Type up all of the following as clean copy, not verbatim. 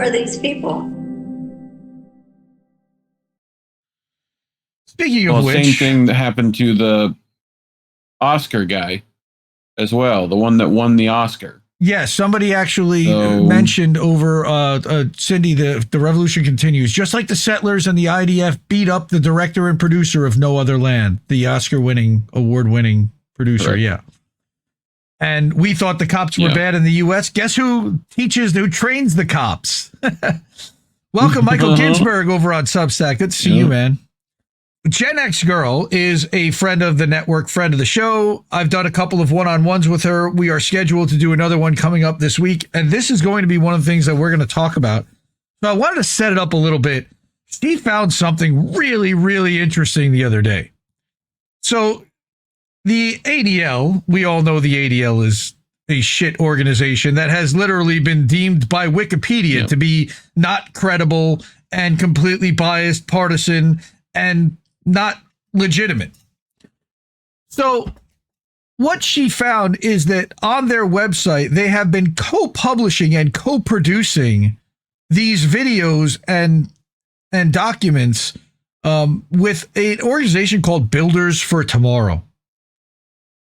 are these people? Speaking of Well, which, same thing that happened to the Oscar guy as well, the one that won the Oscar. yes, somebody actually mentioned over Cindy, the revolution continues. Just like the settlers and the IDF beat up the director and producer of No Other Land, the Oscar-winning, award-winning producer, Correct. yeah. And we thought the cops were bad in the U.S. Guess who trains the cops? Welcome, Michael Ginsberg over on Substack. Good to see you, man. Gen X Girl is a friend of the network, friend of the show. I've done a couple of one-on-ones with her. We are scheduled to do another one coming up this week, and this is going to be one of the things that we're going to talk about. So I wanted to set it up a little bit. She found something really, really interesting the other day. So the ADL, we all know the ADL is a shit organization that has literally been deemed by Wikipedia to be not credible and completely biased, partisan, and not legitimate. So what she found is that on their website, they have been co-publishing and co-producing these videos and documents with an organization called Builders for Tomorrow.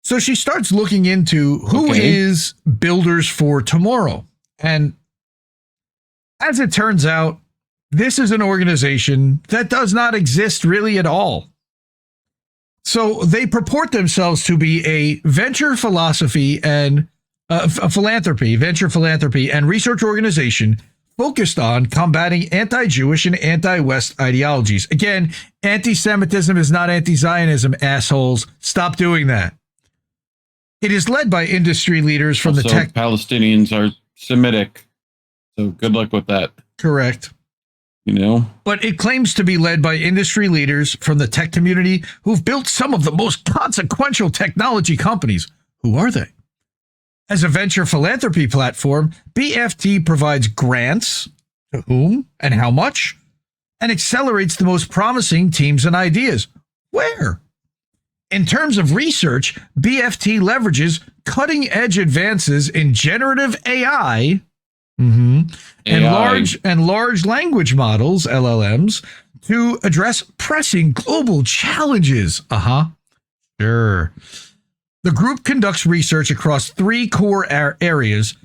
So she starts looking into who is Builders for Tomorrow. And as it turns out, this is an organization that does not exist really at all. So they purport themselves to be a venture philanthropy and research organization focused on combating anti-Jewish and anti-West ideologies. Again, anti-Semitism is not anti-Zionism, assholes. Stop doing that. It is led by industry leaders from the tech. Palestinians are Semitic, so good luck with that. Correct. You know, but it claims to be led by industry leaders from the tech community who've built some of the most consequential technology companies. Who are they? As a venture philanthropy platform, BFT provides grants to whom and how much, and accelerates the most promising teams and ideas. Where? In terms of research, BFT leverages cutting-edge advances in generative AI, and large language models, LLMs, to address pressing global challenges. Sure. The group conducts research across three core areas: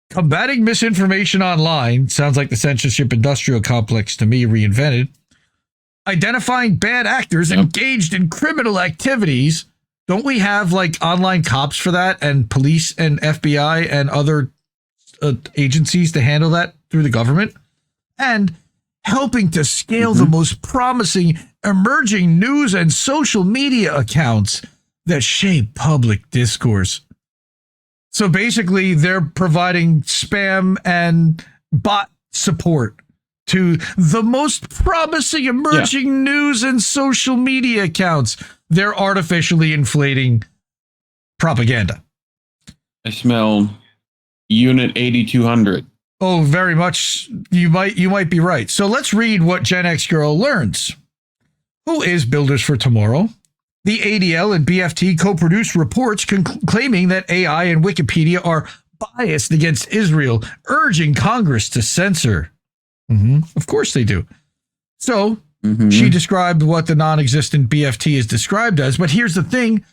combating misinformation online, sounds like the censorship industrial complex to me reinvented; identifying bad actors engaged in criminal activities. Don't we have like online cops for that, and police and FBI and other agencies to handle that through the government? And helping to scale the most promising emerging news and social media accounts that shape public discourse. So basically, they're providing spam and bot support to the most promising emerging news and social media accounts. They're artificially inflating propaganda. I smell Unit 8200. Oh, very much. You might be right. So let's read what Gen X Girl learns. Who is Builders for Tomorrow? The ADL and BFT co-produced reports claiming that AI and Wikipedia are biased against Israel, urging Congress to censor. Of course they do. So she described what the non-existent BFT is described as, but here's the thing.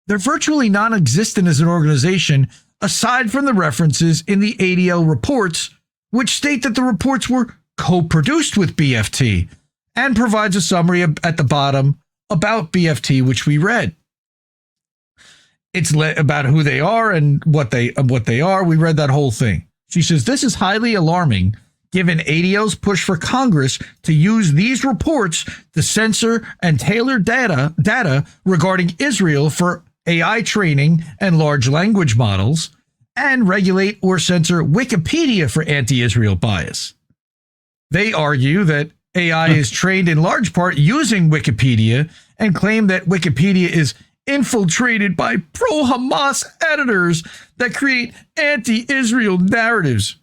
They're virtually non-existent as an organization, aside from the references in the ADL reports, which state that the reports were co-produced with BFT, and provides a summary at the bottom about BFT, which we read. It's about who they are and what they are. We read that whole thing. She says, this is highly alarming, given ADL's push for Congress to use these reports to censor and tailor data regarding Israel for AI training and large language models, and regulate or censor Wikipedia for anti-Israel bias. They argue that AI is trained in large part using Wikipedia and claim that Wikipedia is infiltrated by pro-Hamas editors that create anti-Israel narratives.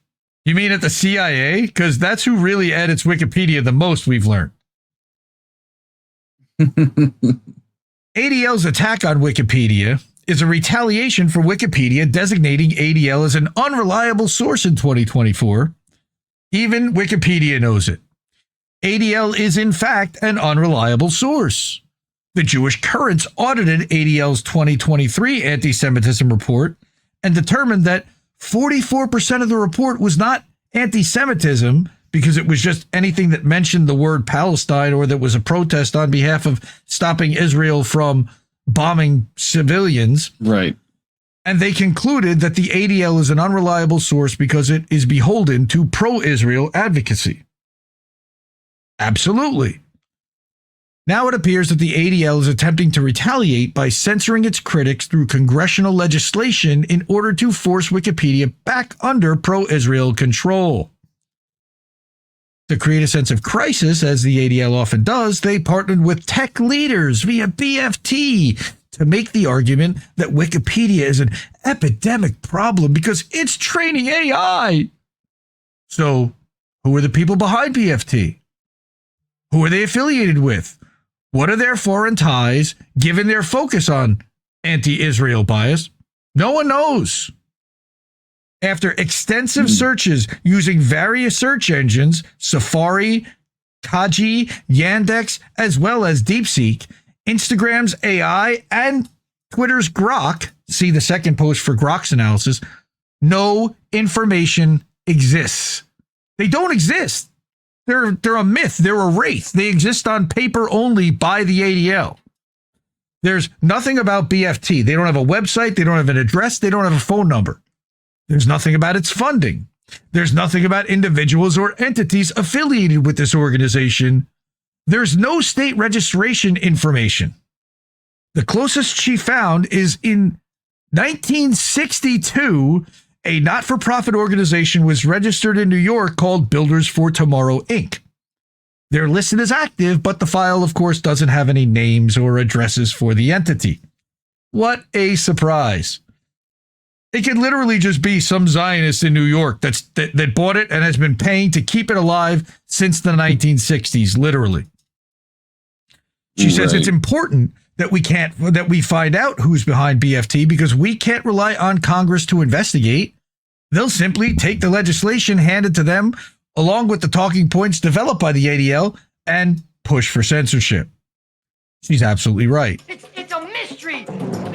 You mean at the CIA? Because that's who really edits Wikipedia the most, we've learned. ADL's attack on Wikipedia is a retaliation for Wikipedia designating ADL as an unreliable source in 2024. Even Wikipedia knows it. ADL is, in fact, an unreliable source. The Jewish Currents audited ADL's 2023 anti-Semitism report and determined that 44% of the report was not anti-Semitism because it was just anything that mentioned the word Palestine or that was a protest on behalf of stopping Israel from bombing civilians. Right. And they concluded that the ADL is an unreliable source because it is beholden to pro-Israel advocacy. Absolutely. Now it appears that the ADL is attempting to retaliate by censoring its critics through congressional legislation in order to force Wikipedia back under pro-Israel control. To create a sense of crisis, as the ADL often does, they partnered with tech leaders via BFT to make the argument that Wikipedia is an epidemic problem because it's training AI. So, who are the people behind BFT? Who are they affiliated with? What are their foreign ties, given their focus on anti-Israel bias? No one knows. After extensive searches using various search engines, Safari, Kaji, Yandex, as well as DeepSeek, Instagram's AI, and Twitter's Grok, see the second post for Grok's analysis, no information exists. They don't exist. They're a myth. They're a wraith. They exist on paper only by the ADL. There's nothing about BFT. They don't have a website. They don't have an address. They don't have a phone number. There's nothing about its funding. There's nothing about individuals or entities affiliated with this organization. There's no state registration information. The closest she found is in 1962, a not-for-profit organization was registered in New York called Builders for Tomorrow, Inc. They're listed as active, but the file, of course, doesn't have any names or addresses for the entity. What a surprise. It could literally just be some Zionist in New York that bought it and has been paying to keep it alive since the 1960s, literally. She says it's important that we find out who's behind BFT because we can't rely on Congress to investigate. They'll simply take the legislation handed to them along with the talking points developed by the ADL and push for censorship. She's absolutely right. It's a mystery.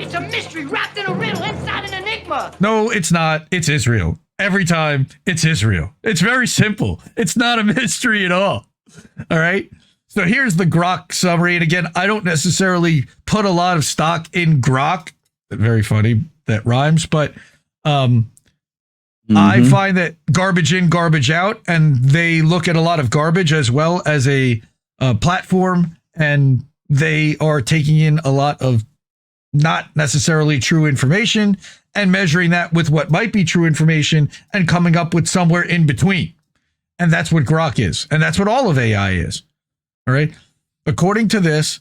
It's a mystery wrapped in a riddle inside an enigma. No, it's not. It's Israel. Every time, it's Israel. It's very simple. It's not a mystery at all. All right? So here's the Grok summary. And again, I don't necessarily put a lot of stock in Grok. Very funny. That rhymes. But I find that garbage in, garbage out. And they look at a lot of garbage as well as a platform. And they are taking in a lot of not necessarily true information and measuring that with what might be true information and coming up with somewhere in between. And that's what Grok is. And that's what all of AI is. All right. According to this,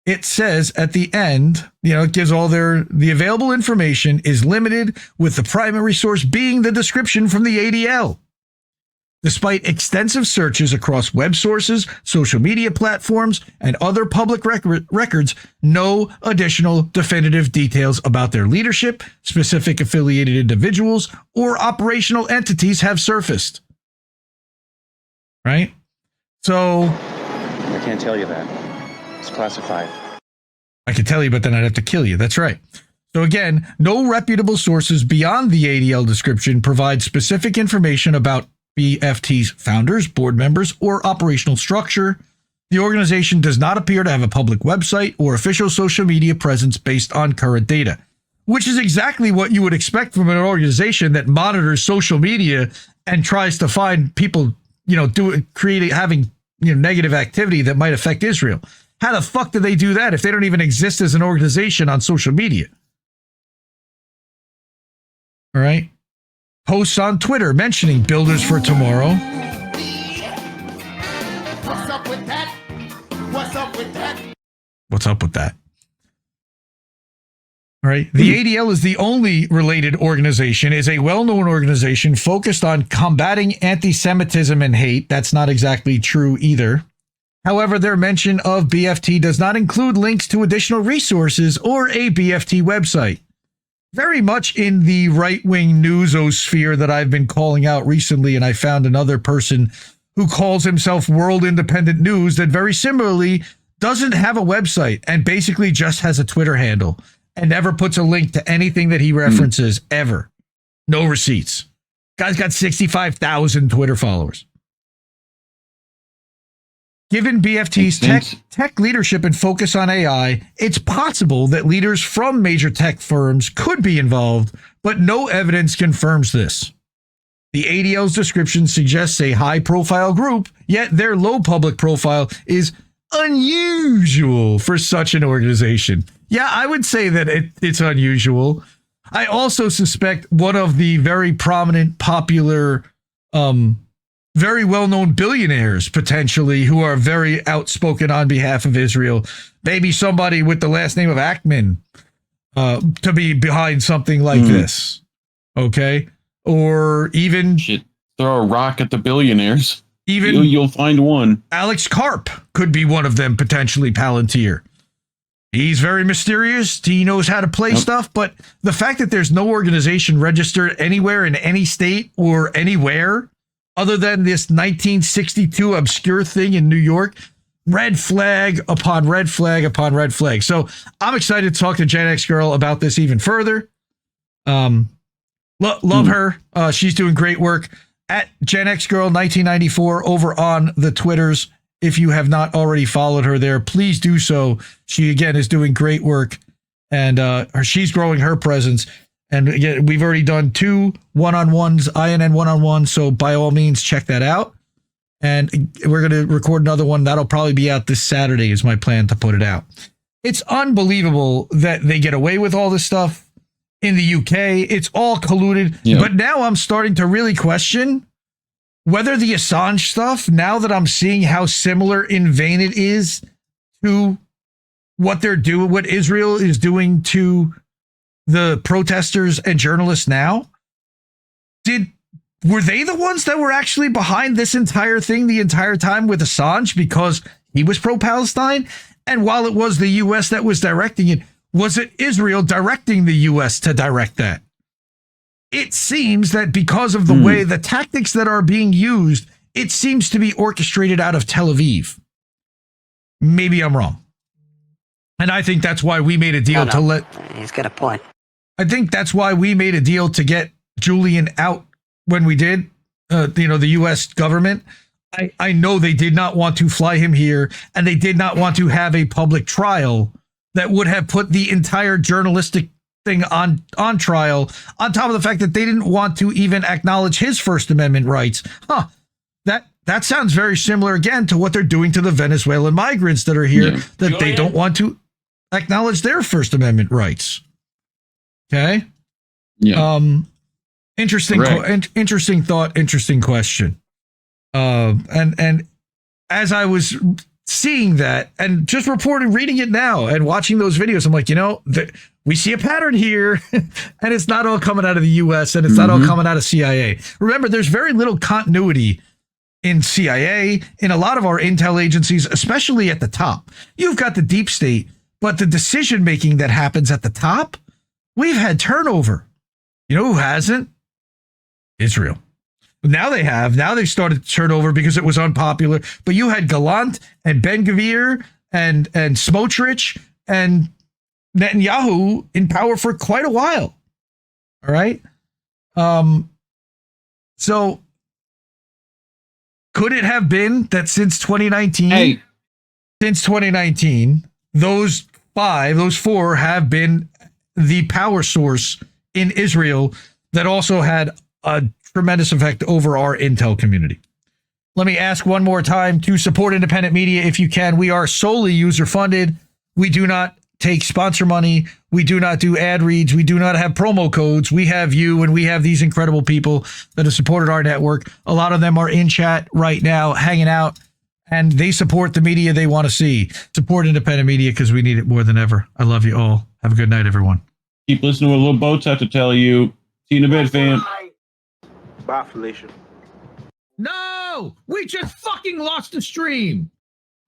it says at the end, it gives all the available information is limited with the primary source being the description from the ADL. Despite extensive searches across web sources, social media platforms, and other public records, no additional definitive details about their leadership, specific affiliated individuals, or operational entities have surfaced. Right? So I can't tell you that. It's classified. I could tell you, but then I'd have to kill you. That's right. So again, no reputable sources beyond the ADL description provide specific information about BFT's founders, board members, or operational structure. The organization does not appear to have a public website or official social media presence based on current data, which is exactly what you would expect from an organization that monitors social media and tries to find people, having negative activity that might affect Israel. How the fuck do they do that if they don't even exist as an organization on social media? All right. Posts on Twitter mentioning Builders for Tomorrow. What's up with that? What's up with that? What's up with that? All right. The ADL is the only related organization, is a well-known organization focused on combating anti-Semitism and hate. That's not exactly true either. However, their mention of BFT does not include links to additional resources or a BFT website. very much in the right-wing newsosphere that I've been calling out recently, and I found another person who calls himself World Independent News that very similarly doesn't have a website and basically just has a Twitter handle and never puts a link to anything that he references ever. No receipts. Guy's got 65,000 Twitter followers. Given BFT's tech leadership and focus on AI, it's possible that leaders from major tech firms could be involved, but no evidence confirms this. The ADL's description suggests a high-profile group, yet their low public profile is unusual for such an organization. Yeah, I would say that it's unusual. I also suspect one of the very prominent, popular, very well-known billionaires, potentially, who are very outspoken on behalf of Israel, maybe somebody with the last name of Ackman, to be behind something like this. Okay? Or even... Shit, throw a rock at the billionaires. Even you'll find one. Alex Karp could be one of them, potentially, Palantir. He's very mysterious. He knows how to play stuff, but the fact that there's no organization registered anywhere in any state or anywhere other than this 1962 obscure thing in New York, red flag upon red flag upon red flag. So I'm excited to talk to Gen X Girl about this even further. Love her. She's doing great work at Gen X Girl 1994 over on the Twitters. If you have not already followed her there, please do so. She, again, is doing great work, and she's growing her presence. And again, we've already done 2 one-on-ones, INN one-on-ones, so by all means, check that out. And we're going to record another one. That'll probably be out this Saturday is my plan to put it out. It's unbelievable that they get away with all this stuff in the UK. It's all colluded. Yep. But now I'm starting to really question whether the Assange stuff, now that I'm seeing how similar in vein it is to what they're doing, what Israel is doing to the protesters and journalists now, were they the ones that were actually behind this entire thing the entire time with Assange because he was pro-Palestine? And while it was the U.S. that was directing it, was it Israel directing the U.S. to direct that? It seems that because of the way the tactics that are being used, it seems to be orchestrated out of Tel Aviv. Maybe I'm wrong. And I think that's why we made a deal to let... He's got a point. I think that's why we made a deal to get Julian out when we did, the U.S. government. I know they did not want to fly him here, and they did not want to have a public trial that would have put the entire journalistic thing on trial, on top of the fact that they didn't want to even acknowledge his First Amendment rights. That sounds very similar again to what they're doing to the Venezuelan migrants that are here, that they don't want to acknowledge their First Amendment rights. Okay. Yeah. Interesting thought, interesting question. And as I was seeing that and just reading it now and watching those videos, I'm like, we see a pattern here, and it's not all coming out of the U.S. and it's not all coming out of CIA. Remember, there's very little continuity in CIA, in a lot of our intel agencies, especially at the top. You've got the deep state, but the decision making that happens at the top, we've had turnover. You know who hasn't? Israel. Now they have. Now they started to turn over because it was unpopular. But you had Gallant and Ben-Gvir and Smotrich and Netanyahu in power for quite a while. All right. So could it have been that since 2019, those 4 have been the power source in Israel that also had a tremendous effect over our intel community? Let me ask one more time to support independent media if you can. We are solely user funded. We do not take sponsor money. We do not do ad reads. We do not have promo codes. We have you, and we have these incredible people that have supported our network. A lot of them are in chat right now, hanging out, and they support the media they want to see. Support independent media because we need it more than ever. I love you all. Have a good night, everyone. Keep listening to what Little Boats have to tell you. See you in a bit, fam. Bye, Felicia. No! We just fucking lost the stream!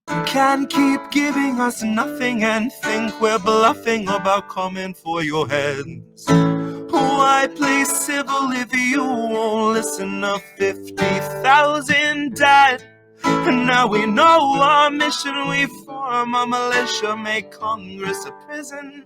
You can't keep giving us nothing and think we're bluffing about coming for your heads. Why play civil if you won't listen? 50,000 died, and now we know our mission. We form a militia, make Congress a prison.